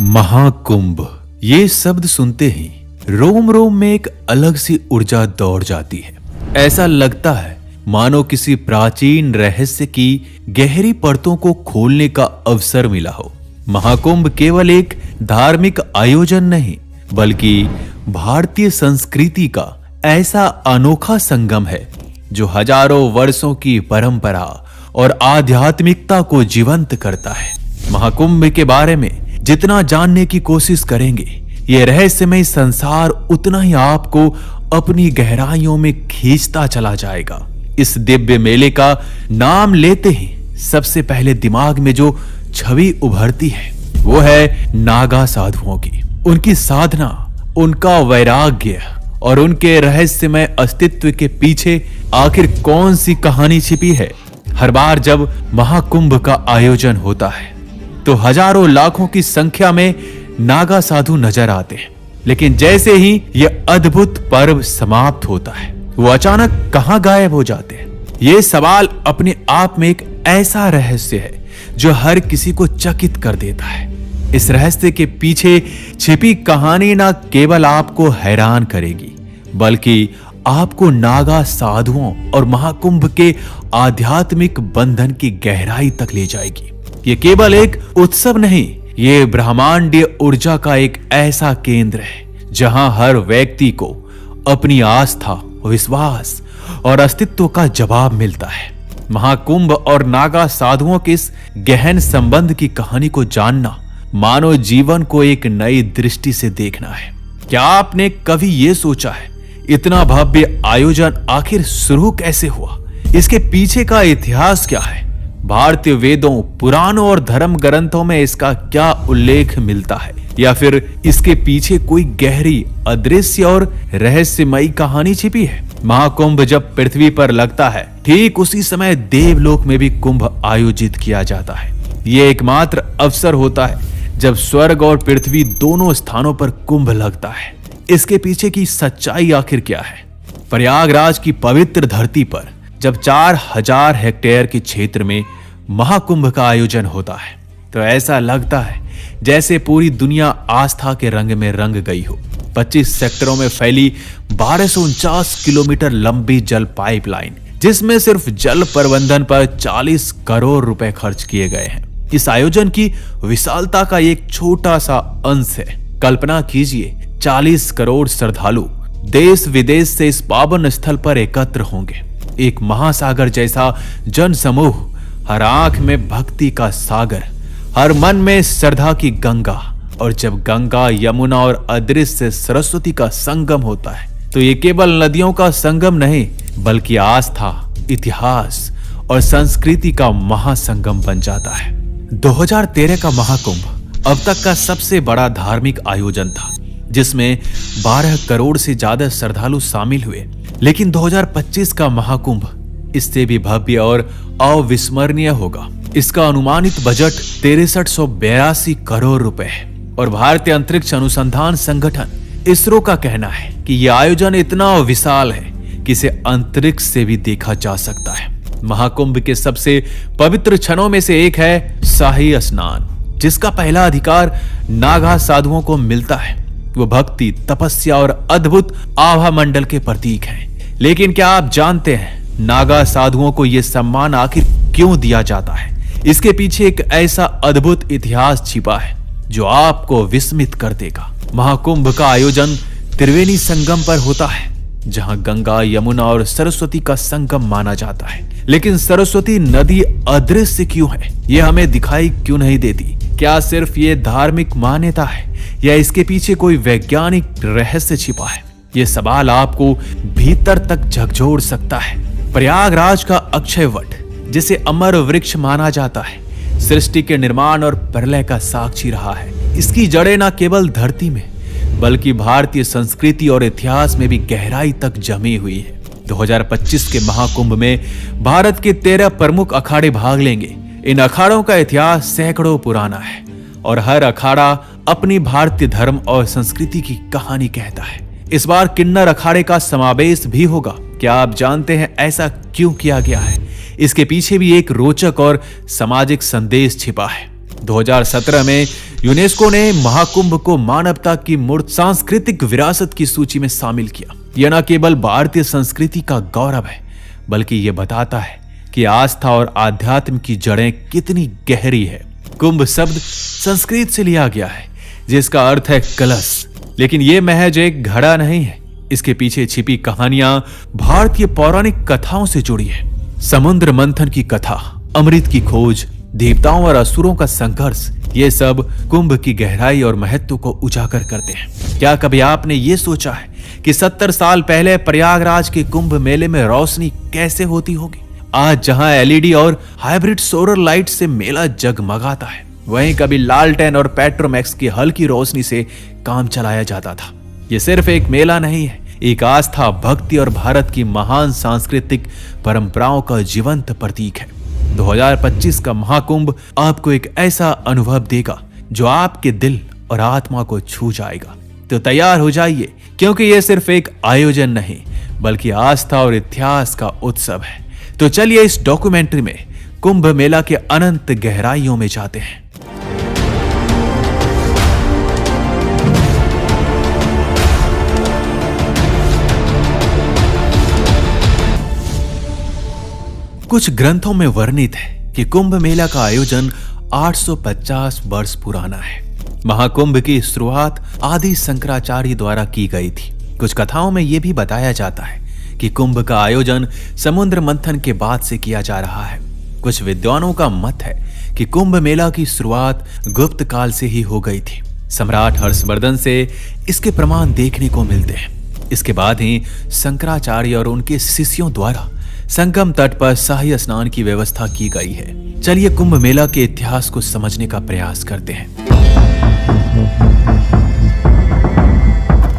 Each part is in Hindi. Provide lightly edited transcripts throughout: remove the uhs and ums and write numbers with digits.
महाकुंभ, ये शब्द सुनते ही रोम रोम में एक अलग सी ऊर्जा दौड़ जाती है। ऐसा लगता है मानो किसी प्राचीन रहस्य की गहरी परतों को खोलने का अवसर मिला हो। महाकुंभ केवल एक धार्मिक आयोजन नहीं, बल्कि भारतीय संस्कृति का ऐसा अनोखा संगम है जो हजारों वर्षों की परंपरा और आध्यात्मिकता को जीवंत करता है। महाकुंभ के बारे में जितना जानने की कोशिश करेंगे, ये रहस्यमय संसार उतना ही आपको अपनी गहराइयों में खींचता चला जाएगा। इस दिव्य मेले का नाम लेते ही सबसे पहले दिमाग में जो छवि उभरती है वो है नागा साधुओं की। उनकी साधना, उनका वैराग्य और उनके रहस्यमय अस्तित्व के पीछे आखिर कौन सी कहानी छिपी है। हर बार जब महाकुंभ का आयोजन होता है तो हजारों लाखों की संख्या में नागा साधु नजर आते हैं, लेकिन जैसे ही यह अद्भुत पर्व समाप्त होता है वो अचानक कहां गायब हो जाते हैं। ये सवाल अपने आप में एक ऐसा रहस्य है जो हर किसी को चकित कर देता है। इस रहस्य के पीछे छिपी कहानी ना केवल आपको हैरान करेगी, बल्कि आपको नागा साधुओं और महाकुंभ के आध्यात्मिक बंधन की गहराई तक ले जाएगी। ये केवल एक उत्सव नहीं, ये ब्रह्मांडीय ऊर्जा का एक ऐसा केंद्र है जहां हर व्यक्ति को अपनी आस्था, विश्वास और अस्तित्व का जवाब मिलता है। महाकुंभ और नागा साधुओं के इस गहन संबंध की कहानी को जानना मानव जीवन को एक नई दृष्टि से देखना है। क्या आपने कभी ये सोचा है इतना भव्य आयोजन आखिर शुरू कैसे हुआ? इसके पीछे का इतिहास क्या है? भारतीय वेदों, पुराणों और धर्म ग्रंथों में इसका क्या उल्लेख मिलता है? या फिर इसके पीछे कोई गहरी, अदृश्य और रहस्यमयी कहानी छिपी है? महाकुंभ जब पृथ्वी पर लगता है, ठीक उसी समय देवलोक में भी कुंभ आयोजित किया जाता है। ये एकमात्र अवसर होता है जब स्वर्ग और पृथ्वी दोनों स्थानों पर कुंभ लगता है। इसके पीछे की सच्चाई आखिर क्या है? प्रयागराज की पवित्र धरती पर जब 4000 हेक्टेयर के क्षेत्र में महाकुंभ का आयोजन होता है तो ऐसा लगता है जैसे पूरी दुनिया आस्था के रंग में रंग गई हो। 25 सेक्टरों में फैली 1249 किलोमीटर लंबी जल पाइपलाइन, जिसमें सिर्फ जल प्रबंधन पर 40 करोड़ रुपए खर्च किए गए हैं, इस आयोजन की विशालता का एक छोटा सा अंश है। कल्पना कीजिए, 40 करोड़ श्रद्धालु देश विदेश से इस पावन स्थल पर एकत्र होंगे। एक महासागर जैसा जन समूह, हर आंख में भक्ति का सागर, हर मन में श्रद्धा की गंगा। और जब गंगा, यमुना और अदृश्य सरस्वती का संगम होता है तो ये केवल नदियों का संगम नहीं, बल्कि आस्था, इतिहास और संस्कृति का महासंगम बन जाता है। 2013 का महाकुंभ अब तक का सबसे बड़ा धार्मिक आयोजन था, जिसमें 12 करोड़ से ज्यादा श्रद्धालु शामिल हुए। लेकिन 2025 का महाकुंभ इससे भी भव्य और अविस्मरणीय होगा। इसका अनुमानित बजट 6382 करोड़ रुपए है और भारतीय अंतरिक्ष अनुसंधान संगठन इसरो का कहना है कि यह आयोजन इतना विशाल है कि इसे अंतरिक्ष से भी देखा जा सकता है। महाकुंभ के सबसे पवित्र क्षणों में से एक है शाही स्नान, जिसका पहला अधिकार नागा साधुओं को मिलता है। वो भक्ति, तपस्या और अद्भुत आभा मंडल के प्रतीक हैं। लेकिन क्या आप जानते हैं नागा साधुओं को यह सम्मान आखिर क्यों दिया जाता है? इसके पीछे एक ऐसा अद्भुत इतिहास छिपा है जो आपको विस्मित कर देगा। महाकुंभ का आयोजन त्रिवेणी संगम पर होता है, जहां गंगा, यमुना और सरस्वती का संगम माना जाता है। लेकिन सरस्वती नदी अदृश्य क्यों है? यह हमें दिखाई क्यों नहीं देती? क्या सिर्फ ये धार्मिक मान्यता है या इसके पीछे कोई वैज्ञानिक रहस्य छिपा है? ये सवाल आपको भीतर तक झकझोर सकता है। प्रयागराज का अक्षय वट, जिसे अमर वृक्ष माना जाता है, सृष्टि के निर्माण और प्रलय का साक्षी रहा है। इसकी जड़ें न केवल धरती में, बल्कि भारतीय संस्कृति और इतिहास में भी गहराई तक जमी हुई है। 2025 के महाकुंभ में भारत के 13 प्रमुख अखाड़े भाग लेंगे। इन अखाड़ों का इतिहास सैकड़ों पुराना है और हर अखाड़ा अपनी भारतीय धर्म और संस्कृति की कहानी कहता है। इस बार किन्नर अखाड़े का समावेश भी होगा। क्या आप जानते हैं ऐसा क्यों किया गया है? इसके पीछे भी एक रोचक और सामाजिक संदेश छिपा है। 2017 में यूनेस्को ने महाकुंभ को मानवता की मूर्त सांस्कृतिक विरासत की सूची में शामिल किया। यह न केवल भारतीय संस्कृति का गौरव है, बल्कि यह बताता है कि आस्था और आध्यात्म की जड़ें कितनी गहरी है। कुंभ शब्द संस्कृत से लिया गया है, जिसका अर्थ है कलश, लेकिन यह महज एक घड़ा नहीं है। इसके पीछे छिपी कहानियां भारतीय पौराणिक कथाओं से जुड़ी है। समुद्र मंथन की कथा, अमृत की खोज, देवताओं और असुरों का संघर्ष, ये सब कुंभ की गहराई और महत्व को उजागर करते हैं। क्या कभी आपने ये सोचा है कि 70 साल पहले प्रयागराज के कुंभ मेले में रोशनी कैसे होती होगी? आज जहां एलईडी और हाइब्रिड सोलर लाइट से मेला जगमगाता है, वहीं कभी लालटेन और पेट्रोमैक्स की हल्की रोशनी से काम चलाया जाता था। ये सिर्फ एक मेला नहीं है, एक आस्था, भक्ति और भारत की महान सांस्कृतिक परंपराओं का जीवंत प्रतीक है। 2025 का महाकुंभ आपको एक ऐसा अनुभव देगा जो आपके दिल और आत्मा को छू जाएगा। तो तैयार हो जाइए, क्योंकि यह सिर्फ एक आयोजन नहीं, बल्कि आस्था और इतिहास का उत्सव है। तो चलिए इस डॉक्यूमेंट्री में कुंभ मेला के अनंत गहराइयों में जाते हैं। कुछ ग्रंथों में वर्णित है कि कुंभ मेला का आयोजन 850 वर्ष पुराना है। महाकुंभ की शुरुआत आदि शंकराचार्य द्वारा की गई थी। कुछ कथाओं में यह भी बताया जाता है कि कुंभ का आयोजन समुद्र मंथन के बाद से किया जा रहा है। कुछ विद्वानों का मत है कि कुंभ मेला की शुरुआत गुप्त काल से ही हो गई थी। सम्राट हर्षवर्धन से इसके प्रमाण देखने को मिलते हैं। इसके बाद ही शंकराचार्य और उनके शिष्यों द्वारा संगम तट पर शाही स्नान की व्यवस्था की गई है। चलिए कुंभ मेला के इतिहास को समझने का प्रयास करते हैं।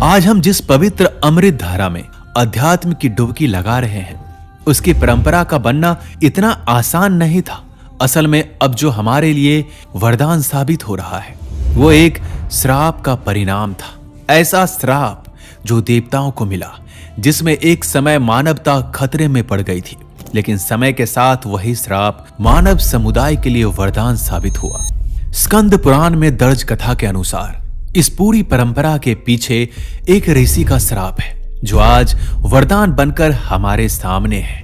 आज हम जिस पवित्र अमृत धारा में अध्यात्म की डुबकी लगा रहे हैं, उसकी परंपरा का बनना इतना आसान नहीं था। असल में अब जो हमारे लिए वरदान साबित हो रहा है, वो एक श्राप का परिणाम था। ऐसा श्राप जो देवताओं को मिला, जिसमें एक समय मानवता खतरे में पड़ गई थी, लेकिन समय के साथ वही श्राप मानव समुदाय के लिए वरदान साबित हुआ। स्कंद पुराण में दर्ज कथा के अनुसार इस पूरी परंपरा के पीछे एक ऋषि का श्राप है, जो आज वरदान बनकर हमारे सामने है।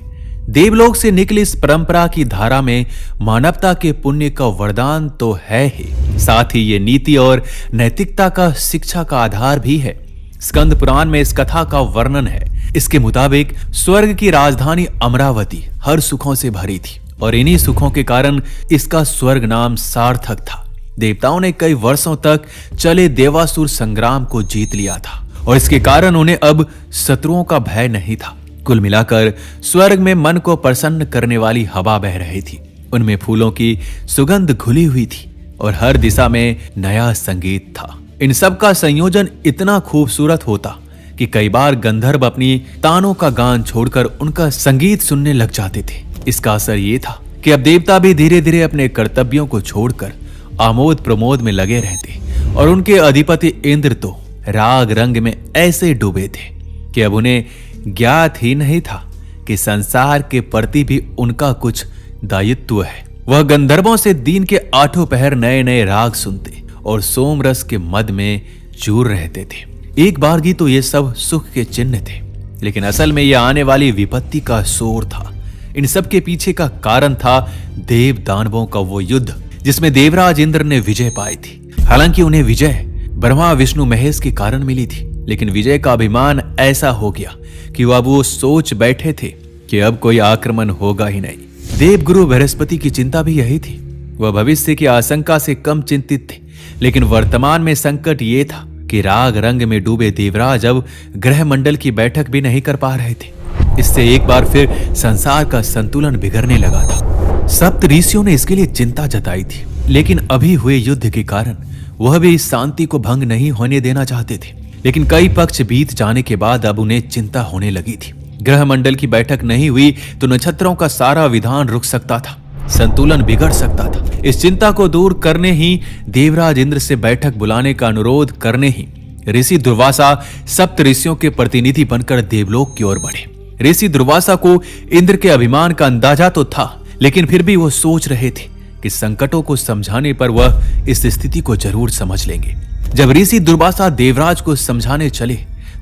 देवलोक से निकली इस परंपरा की धारा में मानवता के पुण्य का वरदान तो है ही, साथ ही ये नीति और नैतिकता का शिक्षा का आधार भी है। स्कंद पुराण में इस कथा का वर्णन है। इसके मुताबिक स्वर्ग की राजधानी अमरावती हर सुखों से भरी थी और इन्हीं सुखों के कारण इसका स्वर्ग नाम सार्थक था। देवताओं ने कई वर्षों तक चले देवासुर संग्राम को जीत लिया था और इसके कारण उन्हें अब शत्रुओं का भय नहीं था। कुल मिलाकर स्वर्ग में मन को प्रसन्न करने वाली हवा बह रही थी। उनमें फूलों की सुगंध घुली हुई थी और हर दिशा में नया संगीत था। इन सब का संयोजन इतना खूबसूरत होता कि कई बार गंधर्व अपनी तानों का गान छोड़कर उनका संगीत सुनने लग जाते थे। इसका असर ये था कि अब देवता भी धीरे धीरे अपने कर्तव्यों को छोड़कर आमोद प्रमोद में लगे रहते और उनके अधिपति इंद्र तो राग रंग में ऐसे डूबे थे कि अब उन्हें ज्ञात ही नहीं था कि संसार के प्रति भी उनका कुछ दायित्व है। वह गंधर्वों से दिन के 8 पहर नए नए राग सुनते और सोम रस के मद में चूर रहते थे। एक बारगी तो ये सब सुख के चिन्ह थे, लेकिन असल में यह आने वाली विपत्ति का शोर था। इन सब के पीछे का कारण था देव दानवों का वो युद्ध, जिसमें देवराज इंद्र ने विजय पाई थी। हालांकि उन्हें विजय ब्रह्मा विष्णु महेश के कारण मिली थी, लेकिन विजय का अभिमान ऐसा हो गया कि अब वो सोच बैठे थे कि अब कोई आक्रमण होगा ही नहीं। देवगुरु बृहस्पति की चिंता भी यही थी। वह भविष्य की आशंका से कम चिंतित थे, लेकिन वर्तमान में संकट ये था कि राग रंग में डूबे देवराज अब ग्रह मंडल की बैठक भी नहीं कर पा रहे थे। इससे एक बार फिर संसार का संतुलन बिगड़ने लगा था। सप्त ऋषियों ने इसके लिए चिंता जताई थी, लेकिन अभी हुए युद्ध के कारण वह भी इस शांति को भंग नहीं होने देना चाहते थे। लेकिन कई पक्ष बीत जाने के बाद अब उन्हें चिंता होने लगी थी। ग्रह मंडल की बैठक नहीं हुई तो नक्षत्रों का सारा विधान रुक सकता था, संतुलन बिगड़ सकता था। इस चिंता को दूर करने ही देवराज इंद्र से बैठक बुलाने का अनुरोध करने ही ऋषि दुर्वासा सप्त ऋषियों के प्रतिनिधि बनकर देवलोक की ओर बढ़े। ऋषि दुर्वासा को इंद्र के अभिमान का अंदाजा तो था, लेकिन फिर भी वो सोच रहे थे कि कि संकटों को समझाने पर वह इस स्थिति को जरूर समझ लेंगे। जब ऋषि दुर्वासा देवराज को समझाने चले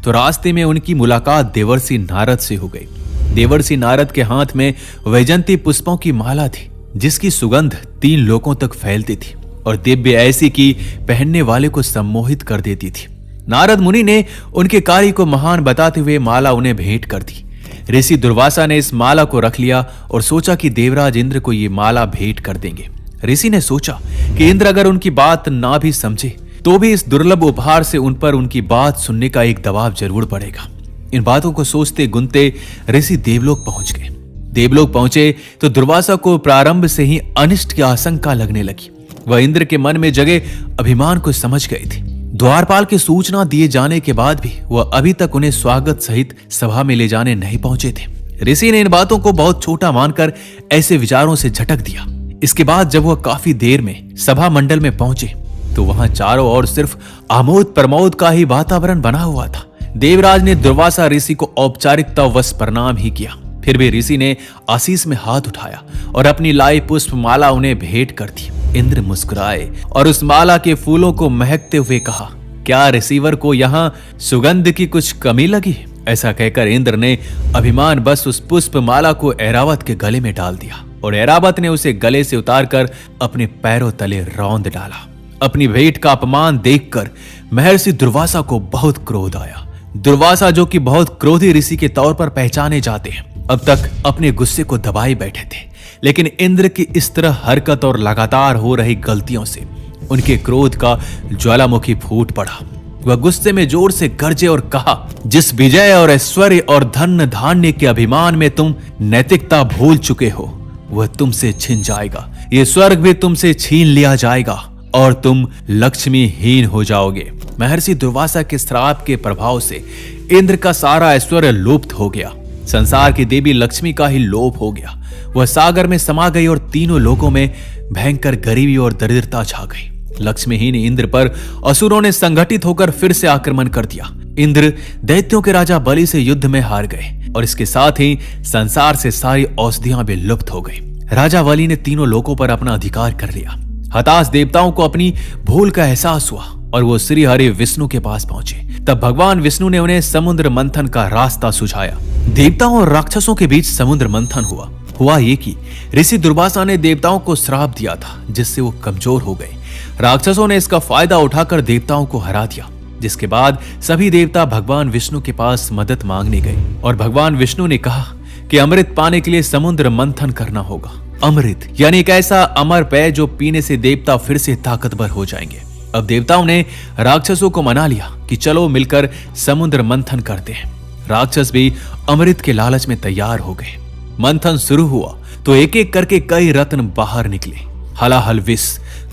तो रास्ते में उनकी मुलाकात देवर्षि नारद से हो गई। देवर्षि नारद के हाथ में वैजंती पुष्पों की माला थी, जिसकी सुगंध 3 लोकों तक फैलती थी और दिव्य ऐसी कि पहनने वाले को सम्मोहित कर देती थी। नारद मुनि ने उनके कार्य को महान बताते हुए माला उन्हें भेंट कर दी। ऋषि दुर्वासा ने इस माला को रख लिया और सोचा कि देवराज इंद्र को ये माला भेंट कर देंगे। ऋषि ने सोचा कि इंद्र अगर उनकी बात ना भी समझे तो भी इस दुर्लभ उपहार से उन पर उनकी बात सुनने का एक दबाव जरूर पड़ेगा। इन बातों को सोचते गुनते ऋषि देवलोक पहुंच गए। देवलोक पहुंचे तो दुर्वासा को प्रारंभ से ही अनिष्ट की आशंका लगने लगी। वह इंद्र के मन में जगे अभिमान को समझ गए थे। द्वारपाल की सूचना दिए जाने के बाद भी वह अभी तक उन्हें स्वागत सहित सभा में ले जाने नहीं पहुंचे थे। ऋषि ने इन बातों को बहुत छोटा मानकर ऐसे विचारों से झटक दिया। इसके बाद जब वह काफी देर में सभा मंडल में पहुंचे तो वहां चारों ओर सिर्फ आमोद प्रमोद का ही वातावरण बना हुआ था। देवराज ने दुर्वासा ऋषि को औपचारिकतावश प्रणाम ही किया। फिर भी ऋषि ने आशीष में हाथ उठाया और अपनी लाई पुष्प माला उन्हें भेंट कर दी। इंद्र मुस्कुराए और उस माला के फूलों को महकते हुए कहा, क्या रिसीवर को यहाँ सुगंध की कुछ कमी लगी? ऐसा कहकर इंद्र ने अभिमान बस उस पुष्प माला को ऐरावत के गले में डाल दिया और ऐरावत ने उसे गले से उतारकर अपने पैरों तले रौंद डाला। अपनी भेंट का अपमान देखकर महर्षि दुर्वासा को बहुत क्रोध आया। दुर्वासा, जो कि बहुत क्रोधी ऋषि के तौर पर पहचाने जाते हैं, अब तक अपने गुस्से को दबाए बैठे थे, लेकिन इंद्र की इस तरह हरकत और लगातार हो रही गलतियों से उनके क्रोध का ज्वालामुखी फूट पड़ा। वह गुस्से में जोर से गरजे और कहा, जिस विजय और ऐश्वर्य और धन धान्य के अभिमान में तुम नैतिकता भूल चुके हो, वह तुमसे छिन जाएगा। ये स्वर्ग भी तुमसे छीन लिया जाएगा और तुम लक्ष्मीहीन हो जाओगे। महर्षि दुर्वासा के श्राप के प्रभाव से इंद्र का सारा ऐश्वर्य लुप्त हो गया। संसार की देवी लक्ष्मी का ही लोप हो गया। वह सागर में समा गई और तीनों लोकों में भयंकर गरीबी और दरिद्रता छा गई। लक्ष्मीहीन इंद्र पर असुरों ने संगठित होकर फिर से आक्रमण कर दिया। इंद्र दैत्यों के राजा बलि से युद्ध में हार गए और इसके साथ ही संसार से सारी औषधियां भी लुप्त हो गई। राजा बलि ने तीनों लोकों पर अपना अधिकार कर लिया। हताश देवताओं को अपनी भूल का एहसास हुआ और वो श्री हरि विष्णु के पास पहुंचे। तब भगवान विष्णु ने उन्हें समुद्र मंथन का रास्ता सुझाया। देवताओं और राक्षसों के बीच समुद्र मंथन हुआ ये कि ऋषि दुर्वासा ने देवताओं को श्राप दिया था, जिससे वो कमजोर हो गए। राक्षसों ने इसका फायदा उठाकर देवताओं को हरा दिया, जिसके बाद सभी देवता भगवान विष्णु के पास मदद मांगने गए और भगवान विष्णु ने कहा कि अमृत पाने के लिए समुद्र मंथन करना होगा। अमृत यानी एक ऐसा अमर पेय जो पीने से देवता फिर से ताकतवर हो जाएंगे। अब देवताओं ने राक्षसों को मना लिया कि चलो मिलकर समुद्र मंथन करते हैं। राक्षस भी अमृत के लालच में तैयार हो गए। मंथन शुरू हुआ तो एक एक करके कई रत्न बाहर निकले। हलाहल विष,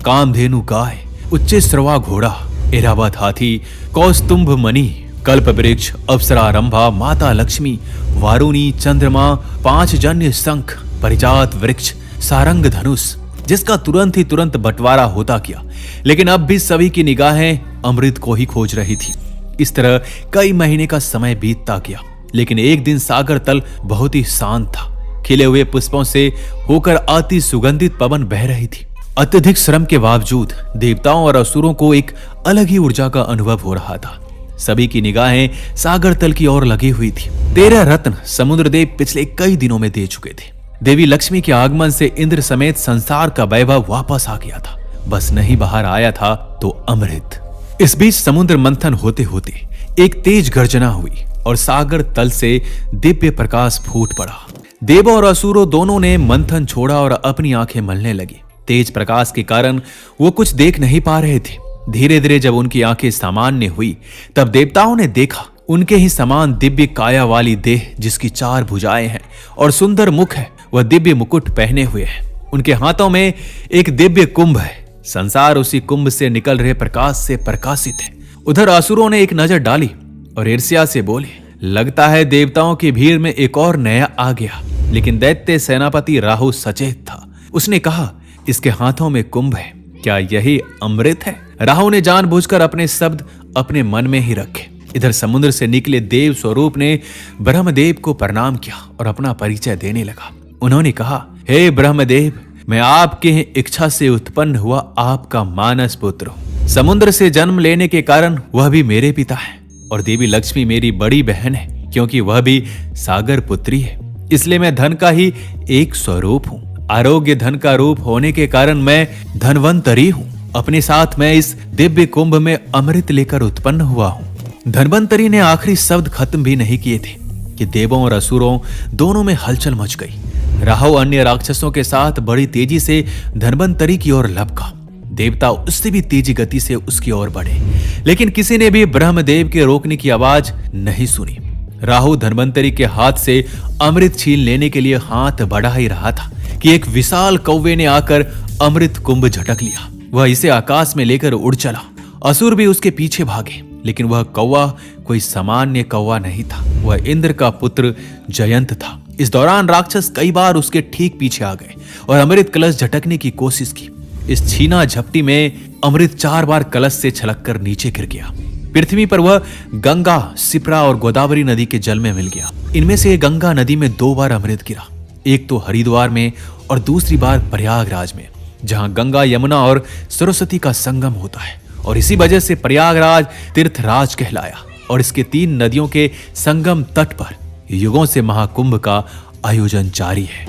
कामधेनु गाय, उच्च श्रवा घोड़ा, ऐरावत हाथी, कौस्तुंभ मणि, कल्प वृक्ष, अप्सरा रंभा, माता लक्ष्मी, वारुणी, चंद्रमा, 5 जन्य शंख, परिजात वृक्ष, सारंग धनुष, जिसका तुरंत बंटवारा होता गया। लेकिन अब भी सभी की निगाहें अमृत को ही खोज रही थी। इस तरह कई महीने का समय बीतता गया, लेकिन एक दिन सागर तल बहुत ही शांत था। खिले हुए पुष्पों से होकर आती सुगंधित पवन बह रही थी। अत्यधिक श्रम के बावजूद देवताओं और असुरों को एक अलग ही ऊर्जा का अनुभव हो रहा था। सभी की निगाहें सागर तल की ओर लगी हुई थी। 13 रत्न समुद्रदेव पिछले कई दिनों में दे चुके थे। देवी लक्ष्मी के आगमन से इंद्र समेत संसार का वैभव वापस आ गया था। बस नहीं बाहर आया था तो अमृत। इस बीच समुद्र मंथन होते होते एक तेज गर्जना हुई और सागर तल से दिव्य प्रकाश फूट पड़ा। देवों और असुरों दोनों ने मंथन छोड़ा और अपनी आंखें मलने लगी। तेज प्रकाश के कारण वो कुछ देख नहीं पा रहे थे। धीरे धीरे जब उनकी आंखें सामान्य हुई तब देवताओं ने देखा उनके ही समान दिव्य काया वाली देह, जिसकी 4 भुजाएं हैं और सुंदर मुख है, वह दिव्य मुकुट पहने हुए है। उनके हाथों में एक दिव्य कुंभ है। संसार उसी कुंभ से निकल रहे प्रकाश से प्रकाशित है। उधर असुरों ने एक नजर डाली और ईर्ष्या से बोले, लगता है देवताओं की भीड़ में एक और नया आ गया। लेकिन दैत्य सेनापति राहु सचेत था। उसने कहा, इसके हाथों में कुंभ है, क्या यही अमृत है? राहु ने जानबूझकर अपने शब्द अपने मन में ही रखे। इधर समुद्र से निकले देव स्वरूप ने ब्रह्मदेव को प्रणाम किया और अपना परिचय देने लगा। उन्होंने कहा, हे ब्रह्मदेव, मैं आपके ही इच्छा से उत्पन्न हुआ आपका मानस पुत्र हूँ। समुद्र से जन्म लेने के कारण वह भी मेरे पिता है और देवी लक्ष्मी मेरी बड़ी बहन है, क्योंकि वह भी सागर पुत्री है। इसलिए मैं धन का ही एक स्वरूप हूँ। आरोग्य धन का रूप होने के कारण मैं धनवंतरी हूँ। अपने साथ मैं इस दिव्य कुंभ में अमृत लेकर उत्पन्न हुआ हूँ। धनवंतरी ने आखिरी शब्द खत्म भी नहीं किए थे कि देवों और असुरों दोनों में हलचल मच गई। राहु अन्य राक्षसों के साथ बड़ी तेजी से धनवंतरी की ओर लपका। देवता उससे भी तेजी गति से उसकी ओर बढ़े, लेकिन किसी ने भी ब्रह्मदेव के रोकने की आवाज नहीं सुनी। राहु धनवंतरी के हाथ से अमृत छीन लेने के लिए हाथ बढ़ा ही रहा था कि एक विशाल कौवे ने आकर अमृत कुंभ झटक लिया। वह इसे आकाश में लेकर उड़ चला। असुर भी उसके पीछे भागे, लेकिन वह कौवा कोई सामान्य कौवा नहीं था। वह इंद्र का पुत्र जयंत था। इस दौरान राक्षस कई बार उसके ठीक पीछे आ गए और अमृत कलश झटकने की कोशिश की। इस छीना झपटी में अमृत 4 बार कलश से छलककर नीचे गिर गया। पृथ्वी पर वह गंगा, सिप्रा और गोदावरी नदी के जल में मिल गया। इनमें से गंगा नदी में 2 बार अमृत गिरा, एक तो हरिद्वार में और दूसरी बार प्रयागराज में, जहां गंगा, यमुना और सरस्वती का संगम होता है। और इसी वजह से प्रयागराज तीर्थराज कहलाया। और इसके 3 नदियों के संगम तट पर युगों से महाकुंभ का आयोजन जारी है।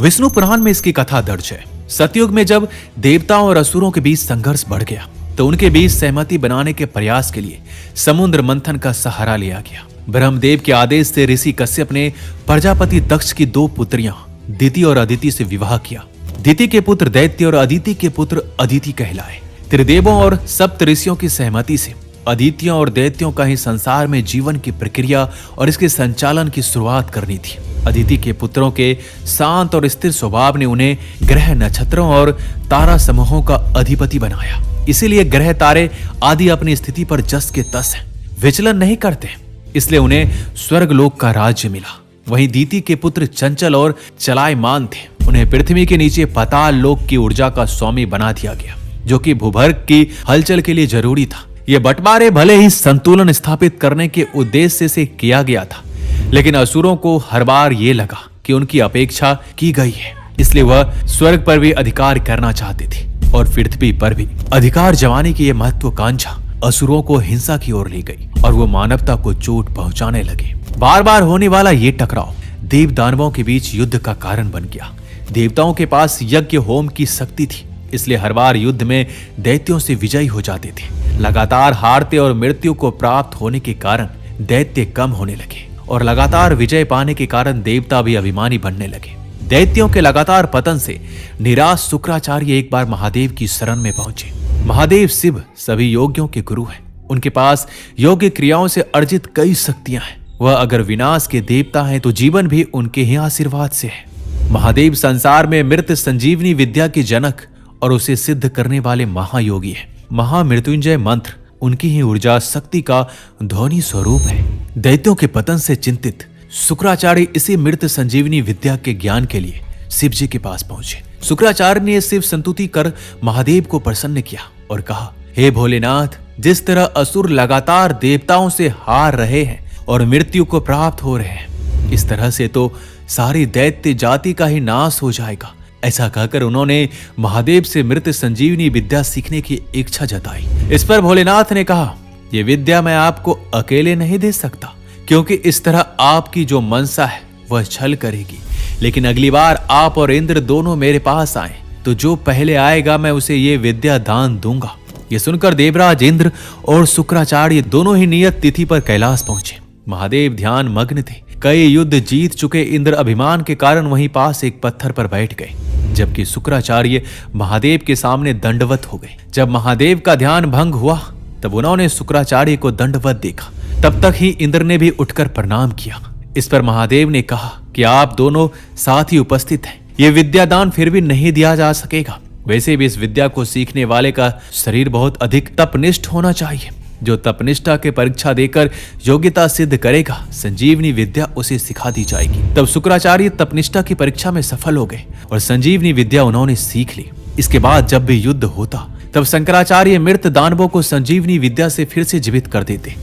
विष्णु पुराण में इसकी कथा दर्ज है। सतयुग में जब देवताओं और असुरों के बीच संघर्ष बढ़ गया तो उनके बीच सहमति बनाने के प्रयास के लिए समुद्र मंथन का सहारा लिया गया। ब्रह्मदेव के आदेश से ऋषि कश्यप ने प्रजापति दक्ष की 2 पुत्रियां दिति और अदिति से विवाह किया। दिति के पुत्र दैत्य और अदिति के पुत्र अदिति कहलाए। त्रिदेवों और सप्त ऋषियों की सहमति से अदितियों और दैत्यों का ही संसार में जीवन की प्रक्रिया और इसके संचालन की शुरुआत करनी थी। अदिति के पुत्रों के शांत और स्थिर स्वभाव ने उन्हें ग्रह, नक्षत्रों और तारा समूहों का अधिपति बनाया। इसीलिए ग्रह, तारे आदि अपनी स्थिति पर जस के तस हैं, विचलन नहीं करते, इसलिए उन्हें स्वर्गलोक का राज्य मिला। वहीं दिति के पुत्र चंचल और चलायमान थे। उन्हें पृथ्वी के नीचे पाताल लोक की ऊर्जा का स्वामी बना दिया गया, जो कि भूभाग की हलचल के लिए जरूरी था। ये बंटवारे भले ही संतुलन स्थापित करने के उद्देश्य से किया गया था, लेकिन असुरों को हर बार ये लगा कि उनकी अपेक्षा की गई है, इसलिए वह स्वर्ग पर भी अधिकार करना चाहते थे और पृथ्वी पर भी अधिकार जमाने की यह महत्वाकांक्षा असुरों को हिंसा की ओर ले गई और वो मानवता को चोट पहुंचाने लगे। बार बार होने वाला ये टकराव देव दानवों के बीच युद्ध का कारण बन गया। देवताओं के पास यज्ञ होम की शक्ति थी, इसलिए हर बार युद्ध में दैत्यों से विजयी हो जाते थे। लगातार हारते और मृत्यु को प्राप्त होने के कारण दैत्य कम होने लगे और लगातार विजय पाने के कारण देवता भी अभिमानी बनने लगे। दैत्यों के लगातार पतन से निराश शुक्राचार्य एक बार महादेव की शरण में पहुंचे। महादेव शिव सभी योगियों के गुरु हैं। उनके पास योग्य क्रियाओं से अर्जित कई शक्तियां हैं। वह अगर विनाश के देवता हैं तो जीवन भी उनके ही आशीर्वाद से है। महादेव संसार में मृत संजीवनी विद्या के जनक और उसे सिद्ध करने वाले महायोगी है। महामृत्युंजय मंत्र उनकी ही ऊर्जा शक्ति का ध्वनि स्वरूप है। दैत्यों के पतन से चिंतित शुक्राचार्य इसी मृत संजीवनी विद्या के ज्ञान के लिए शिव जी के पास पहुंचे। शुक्राचार्य ने शिव संतुति कर महादेव को प्रसन्न किया और कहा, हे भोलेनाथ, जिस तरह असुर लगातार देवताओं से हार रहे हैं और मृत्यु को प्राप्त हो रहे हैं, इस तरह से तो सारी दैत्य जाति का ही नाश हो जाएगा। ऐसा कहकर उन्होंने महादेव से मृत संजीवनी विद्या सीखने की इच्छा जताई। इस पर भोलेनाथ ने कहा, यह विद्या मैं आपको अकेले नहीं दे सकता, क्योंकि इस तरह आपकी जो मनसा है वह छल करेगी। लेकिन अगली बार आप और इंद्र दोनों मेरे पास आए तो जो पहले आएगा मैं उसे ये विद्या दान दूंगा। ये सुनकर देवराज इंद्र और शुक्राचार्य दोनों ही नियत तिथि पर कैलाश पहुंचे। महादेव ध्यान मग्न थे। कई युद्ध जीत चुके इंद्र अभिमान के कारण वहीं पास एक पत्थर पर बैठ गए, जबकि शुक्राचार्य महादेव के सामने दंडवत हो गए। जब महादेव का ध्यान भंग हुआ तब उन्होंने शुक्राचार्य को दंडवत देखा। तब तक ही इंद्र ने भी उठकर प्रणाम किया। इस पर महादेव ने कहा कि आप दोनों साथ ही उपस्थित हैं। ये विद्यादान फिर भी नहीं दिया जा सकेगा। वैसे भी इस विद्या को सीखने वाले का शरीर बहुत अधिक तपनिष्ठ होना चाहिए। जो तपनिष्ठा के परीक्षा देकर योग्यता सिद्ध करेगा, संजीवनी विद्या उसे सिखा दी जाएगी। तब शुक्राचार्य तपनिष्ठा की परीक्षा में सफल हो गए और संजीवनी विद्या उन्होंने सीख ली। इसके बाद जब भी युद्ध होता तब शंकराचार्य मृत दानवों को संजीवनी विद्या से फिर से जीवित कर देते।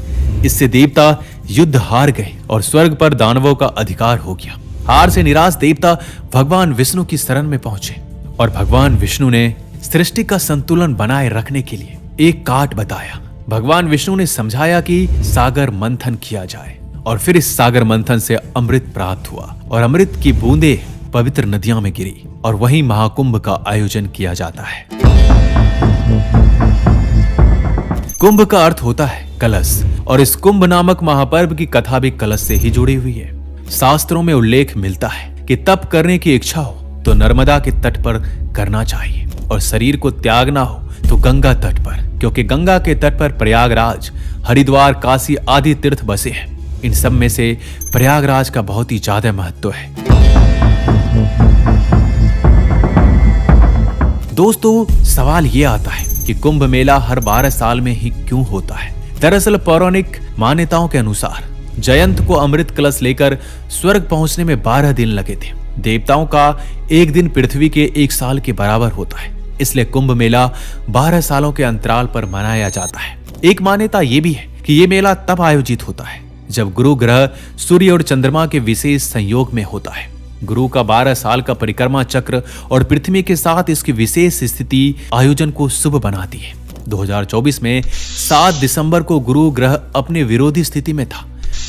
इससे देवता युद्ध हार गए और स्वर्ग पर दानवों का अधिकार हो गया। हार से निराश देवता भगवान विष्णु की शरण में पहुंचे और भगवान विष्णु ने सृष्टि का संतुलन बनाए रखने के लिए एक काट बताया। भगवान विष्णु ने समझाया कि सागर मंथन किया जाए और फिर इस सागर मंथन से अमृत प्राप्त हुआ और अमृत की बूंदें पवित्र नदियों में गिरी और वहीं महाकुंभ का आयोजन किया जाता है। कुंभ का अर्थ होता है कलश और इस कुंभ नामक महापर्व की कथा भी कलश से ही जुड़ी हुई है। शास्त्रों में उल्लेख मिलता है कि तप करने की इच्छा हो तो नर्मदा के तट पर करना चाहिए और शरीर को त्यागना हो तो गंगा तट पर, क्योंकि गंगा के तट पर प्रयागराज, हरिद्वार, काशी आदि तीर्थ बसे हैं। इन सब में से प्रयागराज का बहुत ही ज्यादा महत्व है। दोस्तों, सवाल ये आता है कि कुंभ मेला हर 12 साल में ही क्यों होता है। दरअसल पौराणिक मान्यताओं के अनुसार जयंत को अमृत कलश लेकर स्वर्ग पहुंचने में 12 दिन लगे थे। देवताओं का एक दिन पृथ्वी के 1 साल के बराबर होता है, इसलिए कुंभ मेला 12 सालों के अंतराल पर मनाया जाता है। एक मान्यता यह भी है कि यह मेला तब आयोजित होता है जब गुरु ग्रह सूर्य और चंद्रमा के विशेष संयोग में होता है। गुरु का 12 साल का परिक्रमा चक्र और पृथ्वी के साथ इसकी विशेष स्थिति आयोजन को शुभ बनाती है। 2024 में 7 दिसंबर को गुरु ग्रह अपने विरोधी स्थिति में था,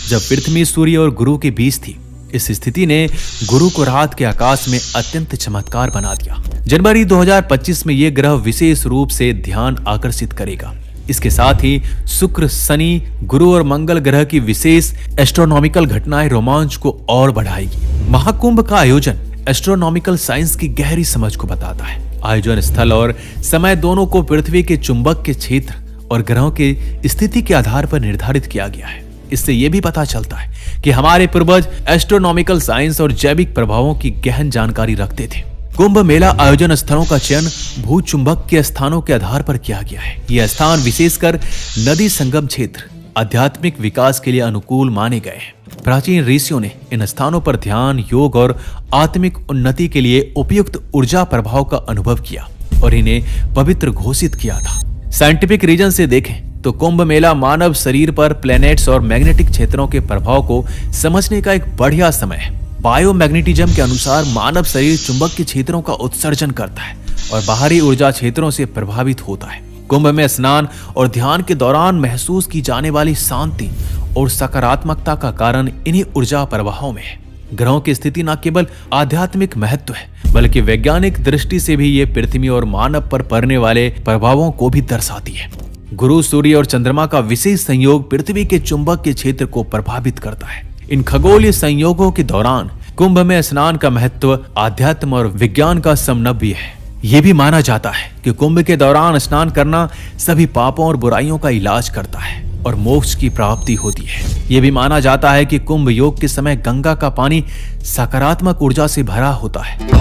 जब पृथ्वी सूर्य और गुरु के बीच थी। इस स्थिति ने गुरु को रात के आकाश में अत्यंत चमत्कार बना दिया। जनवरी 2025 में यह ग्रह विशेष रूप से ध्यान आकर्षित करेगा। इसके साथ ही शुक्र, शनि, गुरु और मंगल ग्रह की विशेष एस्ट्रोनॉमिकल घटनाएं रोमांच को और बढ़ाएगी। महाकुंभ का आयोजन एस्ट्रोनॉमिकल साइंस की गहरी समझ को बताता है। आयोजन स्थल और समय दोनों को पृथ्वी के चुंबक के क्षेत्र और ग्रहों की स्थिति के आधार पर निर्धारित किया गया है। इससे यह भी पता चलता है कि हमारे पूर्वज एस्ट्रोनॉमिकल साइंस और जैविक प्रभावों की गहन जानकारी रखते थे। कुंभ मेला आयोजन स्थलों का चयन भू चुंबक के स्थानों के आधार पर किया गया है। यह स्थान विशेषकर नदी संगम क्षेत्र आध्यात्मिक विकास के लिए अनुकूल माने गए हैं। प्राचीन ऋषियों ने इन स्थानों पर ध्यान, योग और आत्मिक उन्नति के लिए उपयुक्त ऊर्जा प्रभाव का अनुभव किया और इन्हें पवित्र घोषित किया था। साइंटिफिक रीजन से देखें तो कुंभ मेला मानव शरीर पर प्लैनेट्स और मैग्नेटिक क्षेत्रों के प्रभाव को समझने का एक बढ़िया समय है। बायोमैग्नेटिज्म के अनुसार मानव शरीर चुंबक के क्षेत्रों का उत्सर्जन करता है और बाहरी ऊर्जा क्षेत्रों से प्रभावित होता है। कुंभ में स्नान और ध्यान के दौरान महसूस की जाने वाली शांति और सकारात्मकता का कारण इन्हीं ऊर्जा प्रवाहों में है। ग्रहों की स्थिति न केवल आध्यात्मिक महत्व है, बल्कि वैज्ञानिक दृष्टि से भी ये पृथ्वी और मानव पर पड़ने वाले प्रभावों को भी दर्शाती है। गुरु, सूर्य और चंद्रमा का विशेष संयोग पृथ्वी के चुंबक के क्षेत्र को प्रभावित करता है। इन खगोलीय संयोगों के दौरान कुंभ में स्नान का महत्व आध्यात्म और विज्ञान का समन्वय है। यह भी माना जाता है कि कुंभ के दौरान स्नान करना सभी पापों और बुराइयों का इलाज करता है और मोक्ष की प्राप्ति होती है। यह भी माना जाता है कि कुंभ योग के समय गंगा का पानी सकारात्मक ऊर्जा से भरा होता है।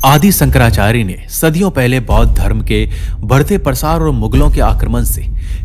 आदि शंकराचार्य ने सदियों पहले बौद्ध धर्म के बढ़ते प्रसार और मुगलों के आक्रमण से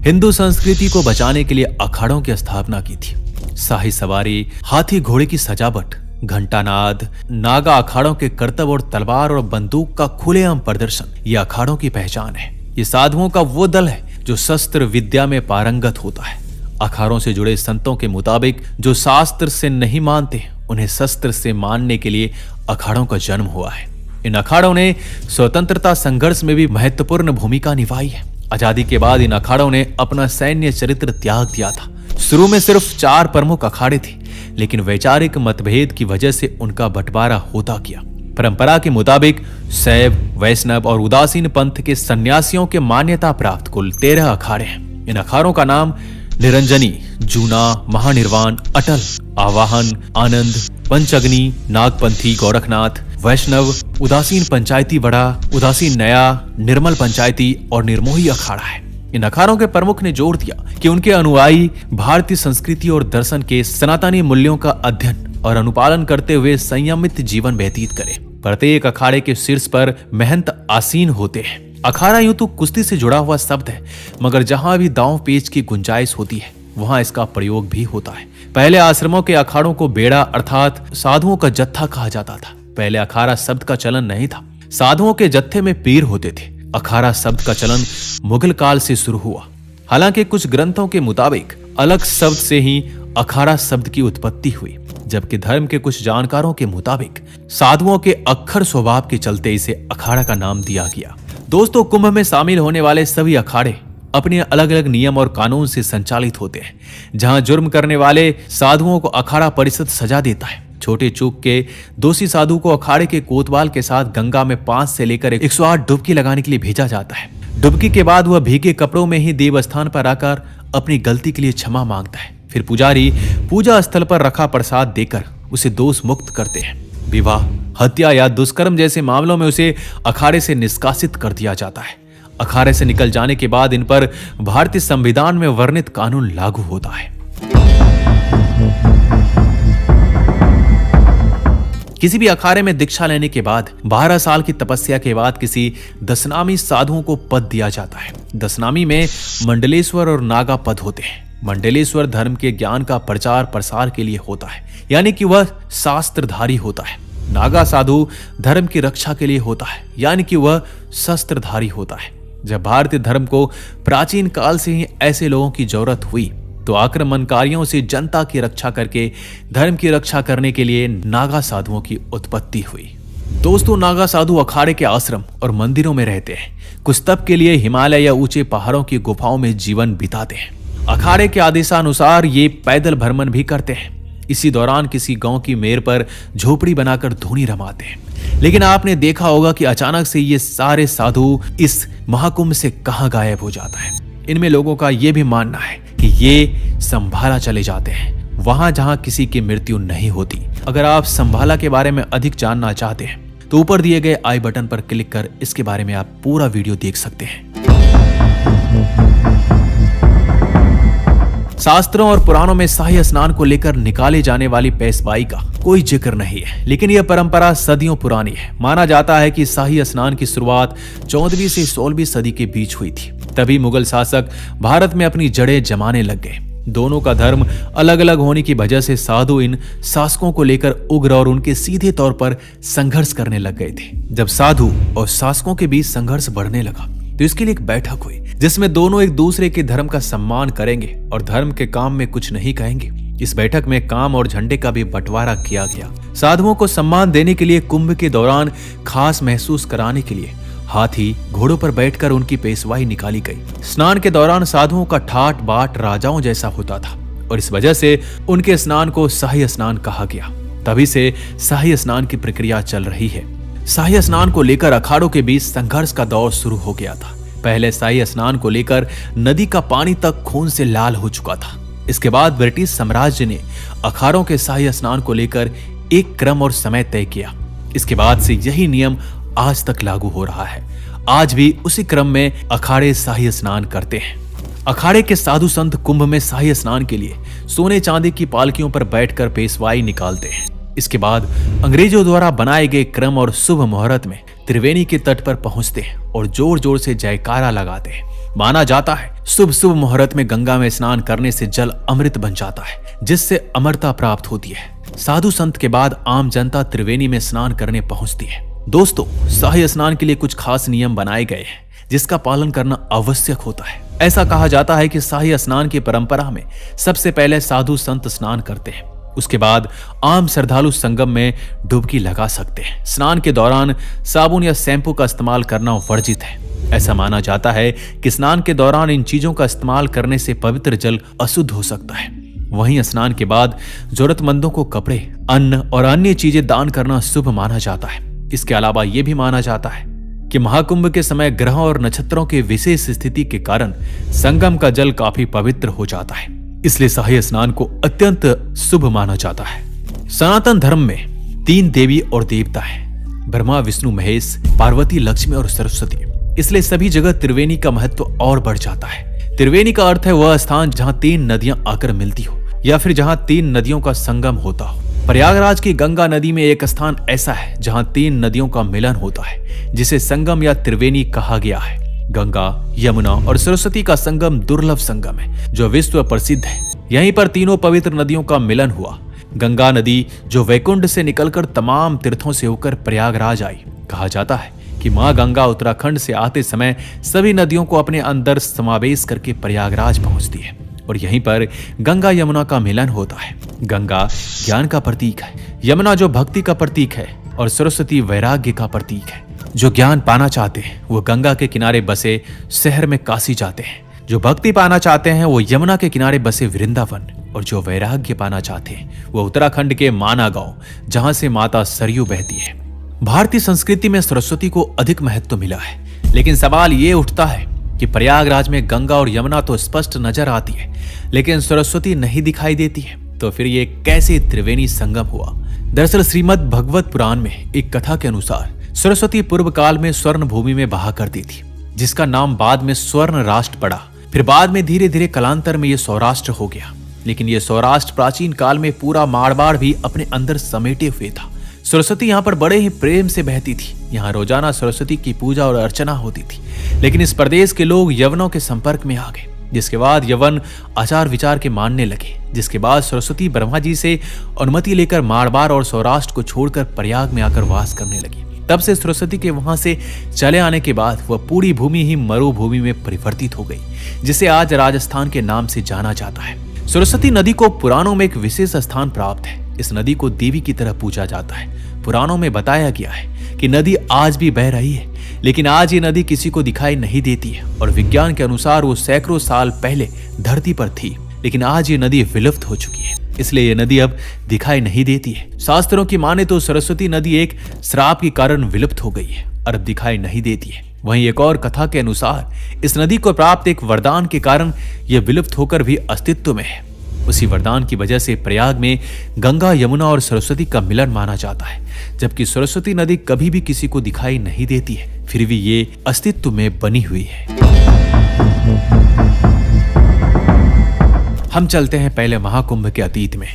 हिंदू संस्कृति को बचाने के लिए अखाड़ों की स्थापना की थी। शाही सवारी, हाथी घोड़े की सजावट, घंटानाद, नागा अखाड़ों के करतब और तलवार और बंदूक का खुलेआम प्रदर्शन ये अखाड़ों की पहचान है। ये साधुओं का वो दल है जो शस्त्र विद्या में पारंगत होता है। अखाड़ों से जुड़े संतों के मुताबिक जो शास्त्र से नहीं मानते उन्हें शस्त्र से मानने के लिए अखाड़ों का जन्म हुआ है। इन अखाड़ों ने स्वतंत्रता संघर्ष में भी महत्वपूर्ण भूमिका निभाई है। आजादी के बाद इन अखाड़ों ने अपना सैन्य चरित्र त्याग दिया था। शुरू में सिर्फ 4 प्रमुख अखाड़े थे, लेकिन वैचारिक मतभेद की वजह से उनका बंटवारा होता गया। परंपरा के मुताबिक शैव, वैष्णव और उदासीन पंथ के सन्यासियों के मान्यता प्राप्त कुल 13 अखाड़े हैं। इन अखाड़ों का नाम निरंजनी, जूना, महानिर्वाण, अटल, आवाहन, आनंद, पंचअग्नि, नागपंथी, गोरखनाथ, वैष्णव, उदासीन पंचायती बड़ा, उदासीन नया, निर्मल पंचायती और निर्मोही अखाड़ा है। इन अखाड़ों के प्रमुख ने जोर दिया कि उनके अनुयायी भारतीय संस्कृति और दर्शन के सनातनी मूल्यों का अध्ययन और अनुपालन करते हुए संयमित जीवन व्यतीत करें। प्रत्येक अखाड़े के शीर्ष पर महंत आसीन होते हैं। अखाड़ा यूं तो कुश्ती से जुड़ा हुआ शब्द है, मगर जहां भी दांव पेच की गुंजाइश होती है वहां इसका प्रयोग भी होता है। पहले आश्रमों के अखाड़ों को बेड़ा अर्थात साधुओं का जत्था कहा जाता था। पहले अखाड़ा शब्द का चलन नहीं था। साधुओं के जत्थे में पीर होते थे। अखाड़ा शब्द का चलन मुगल काल से शुरू हुआ। हालांकि कुछ ग्रंथों के मुताबिक अलग शब्द से ही अखाड़ा शब्द की उत्पत्ति हुई, जबकि धर्म के कुछ जानकारों के मुताबिक साधुओं के अक्खर स्वभाव के चलते इसे अखाड़ा का नाम दिया गया। दोस्तों, कुंभ में शामिल होने वाले सभी अखाड़े अपने अलग अलग नियम और कानून से संचालित होते हैं। जहां जुर्म करने वाले साधुओं को अखाड़ा परिषद सजा देता है। छोटे चूक के दोषी साधु को अखाड़े के कोतवाल के साथ गंगा में 5 से लेकर 108 डुबकी लगाने के लिए भेजा जाता है। डुबकी के बाद वह भीगे कपड़ों में ही देव स्थान पर आकर अपनी गलती के लिए क्षमा मांगता है। फिर पुजारी पूजा स्थल पर रखा प्रसाद देकर उसे दोष मुक्त करते हैं। विवाह, हत्या या दुष्कर्म जैसे मामलों में उसे अखाड़े से निष्कासित कर दिया जाता है। अखाड़े से निकल जाने के बाद इन पर भारतीय संविधान में वर्णित कानून लागू होता है। किसी भी अखाड़े में दीक्षा लेने के बाद 12 साल की तपस्या के बाद किसी दशनामी साधुओं को पद दिया जाता है। दशनामी में मंडलेश्वर और नागा पद होते हैं। मंडलेश्वर धर्म के ज्ञान का प्रचार प्रसार के लिए होता है, यानी कि वह शास्त्रधारी होता है। नागा साधु धर्म की रक्षा के लिए होता है, यानी कि वह शस्त्रधारी होता है। जब भारतीय धर्म को प्राचीन काल से ही ऐसे लोगों की जरूरत हुई तो आक्रमणकारियों से जनता की रक्षा करके धर्म की रक्षा करने के लिए नागा साधुओं की उत्पत्ति हुई। दोस्तों, नागा साधु अखाड़े के आश्रम और मंदिरों में रहते हैं। कुछ तप के लिए हिमालय या ऊंचे पहाड़ों की गुफाओं में जीवन बिताते हैं। अखाड़े के आदेशानुसार ये पैदल भ्रमण भी करते हैं। इसी दौरान किसी गांव की मेर पर झोपड़ी बनाकर धूनी रमाते हैं। लेकिन आपने देखा होगा कि अचानक से ये सारे साधु इस महाकुंभ से कहां गायब हो जाता है। इनमें लोगों का यह भी मानना है कि ये संभाला चले जाते हैं, वहां जहां किसी की मृत्यु नहीं होती। अगर आप संभाला के बारे में अधिक जानना चाहते हैं तो ऊपर दिए गए आई बटन पर क्लिक कर इसके बारे में आप पूरा वीडियो देख सकते हैं। शास्त्रों और पुराणों में शाही स्नान को लेकर निकाले जाने वाली पेशवाई का कोई जिक्र नहीं है, लेकिन यह परंपरा सदियों पुरानी है। माना जाता है कि शाही स्नान की शुरुआत 14वीं से 16वीं सदी के बीच हुई थी। तभी मुगल शासक भारत में अपनी जड़ें जमाने लग गए। दोनों का धर्म अलग अलग होने की वजह से साधु इन शासकों को लेकर उग्र और उनके सीधे तौर पर संघर्ष करने लग गए थे। जब साधु और शासकों के बीच संघर्ष बढ़ने लगा तो इसके लिए एक बैठक हुई, जिसमें दोनों एक दूसरे के धर्म का सम्मान करेंगे और धर्म के काम में कुछ नहीं कहेंगे। इस बैठक में काम और झंडे का भी बंटवारा किया गया। साधुओं को सम्मान देने के लिए कुंभ के दौरान खास महसूस कराने के लिए हाथी घोड़ों पर बैठकर उनकी पेशवाई निकाली गई। स्नान के दौरान साधुओं का ठाट बाट राजाओं जैसा होता था और इस वजह से उनके स्नान को शाही स्नान कहा गया। तभी से शाही स्नान की प्रक्रिया चल रही है। शाही स्नान को लेकर अखाड़ों के बीच संघर्ष का दौर शुरू हो गया था। पहले शाही स्नान को लेकर नदी का पानी तक खून से लाल हो चुका था। इसके बाद ब्रिटिश साम्राज्य ने अखाड़ों के शाही स्नान को लेकर एक क्रम और समय तय किया। इसके बाद से यही नियम आज तक लागू हो रहा है। आज भी उसी क्रम में अखाड़े शाही स्नान करते हैं। अखाड़े के साधु संत कुंभ में शाही स्नान के लिए सोने चांदी की पालकियों पर बैठकर पेशवाई निकालते हैं। इसके बाद अंग्रेजों द्वारा बनाए गए क्रम और शुभ मुहूर्त में त्रिवेणी के तट पर पहुंचते हैं और जोर जोर से जयकारा लगाते हैं। माना जाता है शुभ शुभ मुहूर्त में गंगा में स्नान करने से जल अमृत बन जाता है, जिससे अमरता प्राप्त होती है। साधु संत के बाद आम जनता त्रिवेणी में स्नान करने पहुंचती है। दोस्तों, शाही स्नान के लिए कुछ खास नियम बनाए गए हैं जिसका पालन करना आवश्यक होता है। ऐसा कहा जाता है कि शाही स्नान की परंपरा में सबसे पहले साधु संत स्नान करते हैं, उसके बाद आम श्रद्धालु संगम में डुबकी लगा सकते हैं। स्नान के दौरान साबुन या शैम्पू का इस्तेमाल करना वर्जित है। ऐसा माना जाता है कि स्नान के दौरान इन चीजों का इस्तेमाल करने से पवित्र जल अशुद्ध हो सकता है। वहीं स्नान के बाद जरूरतमंदों को कपड़े, अन्न और अन्य चीजें दान करना शुभ माना जाता है। इसके अलावा यह भी माना जाता है कि महाकुंभ के समय ग्रहों और नक्षत्रों के विशेष स्थिति के कारण संगम का जल काफी पवित्र हो जाता है, इसलिए शाही स्नान को अत्यंत शुभ माना जाता है। सनातन धर्म में 3 देवी और देवता हैं, ब्रह्मा, विष्णु, महेश, पार्वती, लक्ष्मी और सरस्वती। इसलिए सभी जगह त्रिवेणी का महत्व और बढ़ जाता है। त्रिवेणी का अर्थ है वह स्थान जहां 3 नदियां आकर मिलती हो या फिर जहां 3 नदियों का संगम होता हो। प्रयागराज की गंगा नदी में एक स्थान ऐसा है जहां 3 नदियों का मिलन होता है, जिसे संगम या त्रिवेणी कहा गया है। गंगा, यमुना और सरस्वती का संगम दुर्लभ संगम है जो विश्व प्रसिद्ध है। यहीं पर तीनों पवित्र नदियों का मिलन हुआ। गंगा नदी जो वैकुंठ से निकलकर तमाम तीर्थों से होकर प्रयागराज आई। कहा जाता है कि मां गंगा उत्तराखंड से आते समय सभी नदियों को अपने अंदर समावेश करके प्रयागराज पहुंचती है और यहीं पर गंगा यमुना का मिलन होता है। गंगा ज्ञान का प्रतीक है, यमुना जो भक्ति का प्रतीक है और सरस्वती वैराग्य का प्रतीक है। जो ज्ञान पाना चाहते हैं वो गंगा के किनारे बसे शहर में काशी जाते हैं, जो भक्ति पाना चाहते हैं वो यमुना के किनारे बसे वृंदावन, और जो वैराग्य पाना चाहते हैं वो उत्तराखंड के माना गांव जहां से माता सरयू बहती है। भारतीय संस्कृति में सरस्वती को अधिक महत्व मिला है, लेकिन सवाल ये उठता है कि प्रयागराज में गंगा और यमुना तो स्पष्ट नजर आती है लेकिन सरस्वती नहीं दिखाई देती है, तो फिर ये कैसे त्रिवेणी संगम हुआ? दरअसल श्रीमद् भगवत पुराण में एक कथा के अनुसार सरस्वती पूर्व काल में स्वर्ण भूमि में बहा करती थी, जिसका नाम बाद में स्वर्ण राष्ट्र पड़ा। फिर बाद में धीरे धीरे कालांतर में ये सौराष्ट्र हो गया, लेकिन ये सौराष्ट्र प्राचीन काल में पूरा मारवाड़ भी अपने अंदर समेटे हुए था। सरस्वती यहाँ पर बड़े ही प्रेम से बहती थी। यहाँ रोजाना सरस्वती की पूजा और अर्चना होती थी, लेकिन इस प्रदेश के लोग यवनों के संपर्क में आ गए, जिसके बाद यवन आचार विचार के मानने लगे, जिसके बाद सरस्वती ब्रह्मा जी से अनुमति लेकर मारवाड़ और सौराष्ट्र को छोड़कर प्रयाग में आकर वास करने लगी। तब से सरस्वती के वहां से चले आने के बाद वह पूरी भूमि ही मरुभूमि में परिवर्तित हो गई, जिसे आज राजस्थान के नाम से जाना जाता है। सरस्वती नदी को पुराणों में एक विशेष स्थान प्राप्त है। इस नदी को देवी की तरह पूजा जाता है। पुराणों में बताया गया है कि नदी आज भी बह रही है, लेकिन आज ये नदी किसी को दिखाई नहीं देती है और विज्ञान के अनुसार वो सैकड़ों साल पहले धरती पर थी, लेकिन आज ये नदी विलुप्त हो चुकी है, इसलिए ये नदी अब दिखाई नहीं देती है। शास्त्रों की माने तो सरस्वती नदी एक श्राप के कारण विलुप्त हो गई है और अब दिखाई नहीं देती है। वहीं एक और कथा के अनुसार इस नदी को प्राप्त एक वरदान के कारण यह विलुप्त होकर भी अस्तित्व में है। उसी वरदान की वजह से प्रयाग में गंगा, यमुना और सरस्वती का मिलन माना जाता है। जबकि सरस्वती नदी कभी भी किसी को दिखाई नहीं देती है, फिर भी ये अस्तित्व में बनी हुई है। हम चलते हैं पहले महाकुंभ के अतीत में।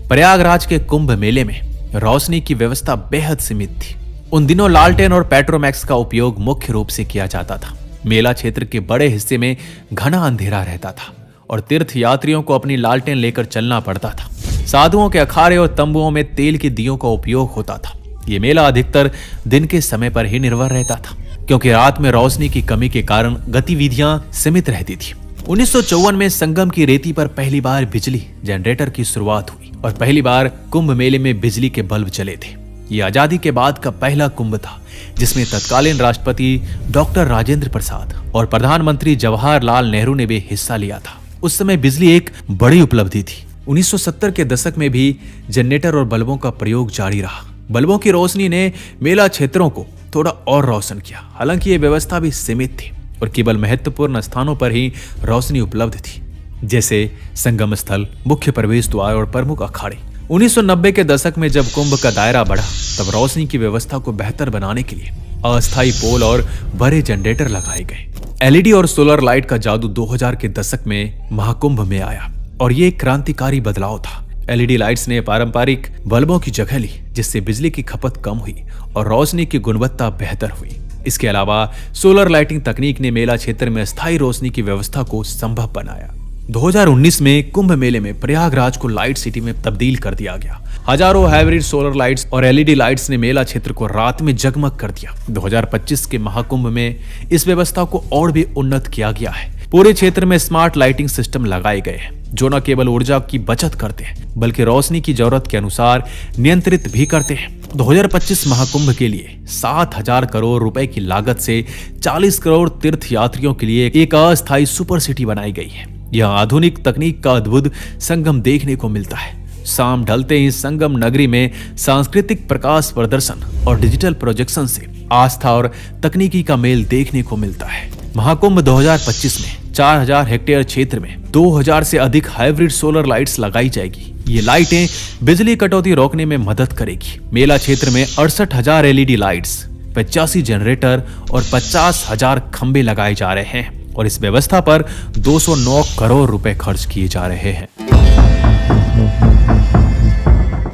प्रयागराज के कुंभ मेले में रोशनी की व्यवस्था बेहद सीमित थी। उन दिनों लालटेन और पेट्रोमैक्स का उपयोग मुख्य रूप से किया जाता था। मेला क्षेत्र के बड़े हिस्से में घना अंधेरा रहता था और तीर्थ यात्रियों को अपनी लालटेन लेकर चलना पड़ता था। साधुओं के अखाड़े और तंबुओं में तेल के दियों का उपयोग होता था। ये मेला अधिकतर दिन के समय पर ही निर्भर रहता था, क्योंकि रात में रोशनी की कमी के कारण गतिविधियां सीमित रहती थी। 1954 में संगम की रेती पर पहली बार बिजली जनरेटर की शुरुआत हुई और पहली बार कुंभ मेले में बिजली के बल्ब चले थे। ये आजादी के बाद का पहला कुंभ था जिसमें तत्कालीन राष्ट्रपति डॉक्टर राजेंद्र प्रसाद और प्रधानमंत्री जवाहरलाल नेहरू ने भी हिस्सा लिया था। उस समय बिजली एक बड़ी उपलब्धि थी। 1970 के दशक में भी जनरेटर और बल्बों का प्रयोग जारी रहा। बल्बों की रोशनी ने मेला क्षेत्रों को थोड़ा और रोशन किया। हालांकि ये व्यवस्था भी सीमित थी और केवल महत्वपूर्ण स्थानों पर ही रोशनी उपलब्ध थी, जैसे संगम स्थल, मुख्य प्रवेश द्वार और प्रमुख अखाड़े। 1990 के दशक में जब कुंभ का दायरा बढ़ा, तब रोशनी की व्यवस्था को बेहतर बनाने के लिए अस्थायी पोल और बड़े जनरेटर लगाए गए। एलईडी और सोलर लाइट का जादू 2000 के दशक में महाकुंभ में आया और ये एक क्रांतिकारी बदलाव था। एलईडी लाइट्स ने पारंपरिक बल्बों की जगह ली, जिससे बिजली की खपत कम हुई और रोशनी की गुणवत्ता बेहतर हुई। इसके अलावा सोलर लाइटिंग तकनीक ने मेला क्षेत्र में स्थायी रोशनी की व्यवस्था को संभव बनाया। 2019 में कुंभ मेले में प्रयागराज को लाइट सिटी में तब्दील कर दिया गया। हजारों हाइब्रिड सोलर लाइट्स और एलईडी लाइट्स ने मेला क्षेत्र को रात में जगमग कर दिया। 2025 के महाकुंभ में इस व्यवस्था को और भी उन्नत किया गया है। पूरे क्षेत्र में स्मार्ट लाइटिंग सिस्टम लगाए गए हैं, जो न केवल ऊर्जा की बचत करते हैं बल्कि रोशनी की जरूरत के अनुसार नियंत्रित भी करते हैं। 2025 महाकुंभ के लिए 7,000 करोड़ रुपए की लागत से 40 करोड़ तीर्थ यात्रियों के लिए एक अस्थायी सुपर सिटी बनाई गई है। यह आधुनिक तकनीक का अद्भुत संगम देखने को मिलता है। शाम ढलते ही संगम नगरी में सांस्कृतिक प्रकाश प्रदर्शन और डिजिटल प्रोजेक्शन से आस्था और तकनीकी का मेल देखने को मिलता है। महाकुंभ 2025 में 4000 हेक्टेयर क्षेत्र में 2000 से अधिक हाइब्रिड सोलर लाइट्स लगाई जाएगी। ये लाइटें बिजली कटौती रोकने में मदद करेगी। मेला क्षेत्र में 68,000 एलईडी लाइट्स, 85 जनरेटर और 50,000 खंबे लगाए जा रहे हैं और इस व्यवस्था पर 209 करोड़ रुपए खर्च किए जा रहे हैं।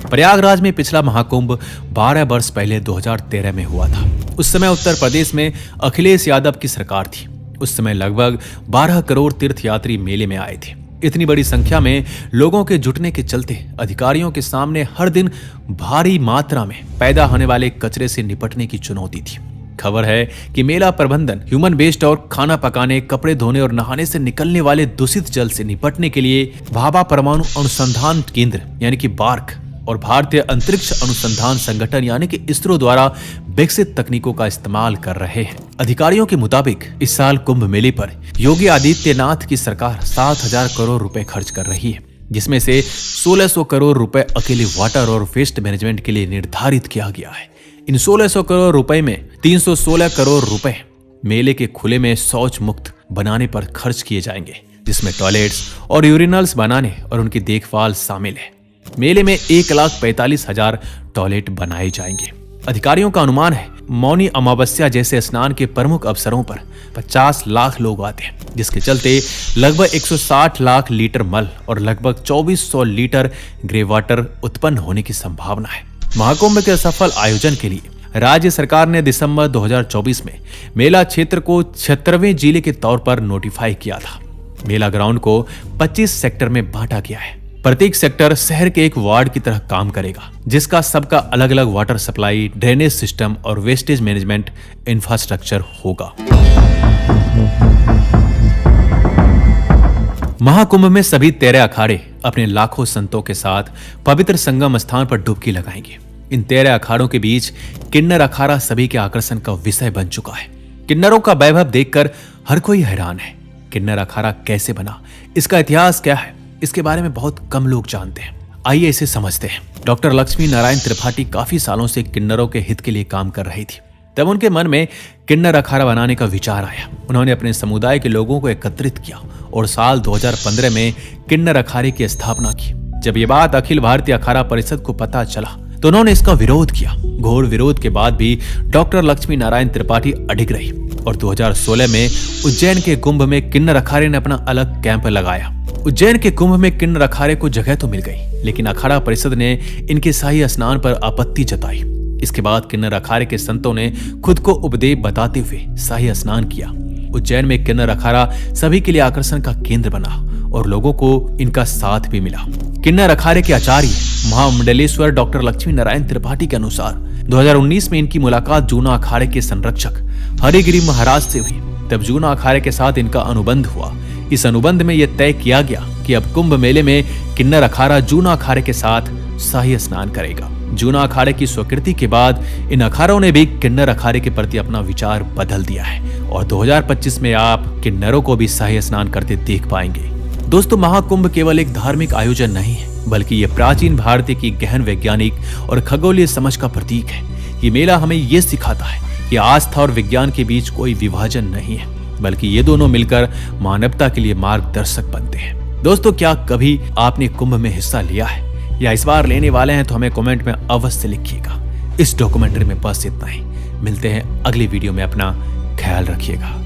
प्रयागराज में पिछला महाकुंभ 12 वर्ष पहले 2013 में हुआ था। उस समय उत्तर प्रदेश में अखिलेश यादव की सरकार थी। उस समय लगभग 12 करोड़ तीर्थयात्री मेले में आए थे। इतनी बड़ी संख्या में लोगों के जुटने के चलते अधिकारियों के सामने हर दिन भारी मात्रा में पैदा होने वाले कचरे से निपटने की चुनौती थी। खबर है कि मेला प्रबंधन ह्यूमन वेस्ट और खाना पकाने, कपड़े धोने और नहाने से निकलने वाले दूषित जल से निपटने के लिए भाभा परमाणु अनुसंधान केंद्र यानी कि बार्क और भारतीय अंतरिक्ष अनुसंधान संगठन यानी कि इसरो द्वारा विकसित तकनीकों का इस्तेमाल कर रहे हैं। अधिकारियों के मुताबिक इस साल कुंभ मेले पर योगी आदित्यनाथ की सरकार 7,000 करोड़ रुपए खर्च कर रही है, जिसमें से 1,600 करोड़ रुपए अकेले वाटर और वेस्ट मैनेजमेंट के लिए निर्धारित किया गया है। इन 1,600 करोड़ रुपए में 316 करोड़ रुपए मेले के खुले में शौच मुक्त बनाने पर खर्च किए जाएंगे, जिसमें टॉयलेट्स और यूरिनल्स बनाने और उनकी देखभाल शामिल है। मेले में 1,45,000 टॉयलेट बनाए जाएंगे। अधिकारियों का अनुमान है मौनी अमावस्या जैसे स्नान के प्रमुख अवसरों पर 50 लाख लोग आते हैं, जिसके चलते लगभग 160 लाख लीटर मल और लगभग 2400 लीटर ग्रे वाटर उत्पन्न होने की संभावना है। महाकुंभ के सफल आयोजन के लिए राज्य सरकार ने दिसंबर 2024 में मेला क्षेत्र को 76वें जिले के तौर पर नोटिफाई किया था। मेला ग्राउंड को 25 सेक्टर में बांटा गया है। प्रत्येक सेक्टर शहर के एक वार्ड की तरह काम करेगा, जिसका सबका अलग अलग वाटर सप्लाई, ड्रेनेज सिस्टम और वेस्टेज मैनेजमेंट इंफ्रास्ट्रक्चर होगा। महाकुंभ में सभी 13 अखाड़े अपने लाखों संतों के साथ पवित्र संगम स्थान पर डुबकी लगाएंगे। इन 13 अखाड़ों के बीच किन्नर अखाड़ा सभी के आकर्षण का विषय बन चुका है। किन्नरों का वैभव देखकर हर कोई हैरान है। किन्नर अखाड़ा कैसे बना, इसका इतिहास क्या है, इसके बारे में बहुत कम लोग जानते हैं। आइए इसे समझते हैं। डॉक्टर लक्ष्मी नारायण त्रिपाठी काफी सालों से किन्नरों के हित के लिए काम कर रही थी। तब उनके मन में किन्नर अखाड़ा बनाने का विचार आया। उन्होंने अपने समुदाय के लोगों को एकत्रित किया और साल 2015 में किन्नर अखाड़े की स्थापना की। जब ये बात अखिल भारतीय अखाड़ा परिषद को पता चला तो उन्होंने इसका विरोध किया। घोर विरोध के बाद भी डॉक्टर लक्ष्मी नारायण त्रिपाठी अडिग रही और 2016 में उज्जैन के कुंभ में किन्नर अखाड़े ने अपना अलग कैंप लगाया। उज्जैन के कुंभ में किन्नर अखाड़े को जगह तो मिल गई, लेकिन अखाड़ा परिषद ने इनके शाही स्नान पर आपत्ति जताई। इसके बाद किन्नर अखाड़े के संतों ने खुद को उपदेव बताते हुए शाही स्नान किया। उज्जैन में किन्नर अखाड़ा सभी के लिए आकर्षण का केंद्र बना और लोगों को इनका साथ भी मिला। किन्नर अखाड़े के आचार्य महामंडलेश्वर डॉक्टर लक्ष्मी नारायण त्रिपाठी के अनुसार 2019 में इनकी मुलाकात जूना अखाड़े के संरक्षक हरिगिरी महाराज से हुई। तब जूना अखाड़े के साथ इनका अनुबंध हुआ। इस अनुबंध में यह तय किया गया कि अब कुंभ मेले में किन्नर अखाड़ा जूना अखाड़े के साथ शाही स्नान करेगा। जूना अखाड़े की स्वीकृति के बाद इन अखाड़ों ने भी किन्नर अखाड़े के प्रति अपना विचार बदल दिया है और 2025 में आप किन्नरों को भी शाही स्नान करते देख पाएंगे। दोस्तों, महाकुंभ केवल एक धार्मिक आयोजन नहीं है, बल्कि ये प्राचीन भारत की गहन वैज्ञानिक और खगोलीय समझ का प्रतीक है। ये मेला हमें ये सिखाता है कि आस्था और विज्ञान के बीच कोई विभाजन नहीं है, बल्कि ये दोनों मिलकर मानवता के लिए मार्गदर्शक बनते हैं। दोस्तों, क्या कभी आपने कुंभ में हिस्सा लिया है या इस बार लेने वाले हैं तो हमें कमेंट में अवश्य लिखिएगा। इस डॉक्यूमेंट्री में बस इतना ही। मिलते हैं अगली वीडियो में। अपना ख्याल रखिएगा।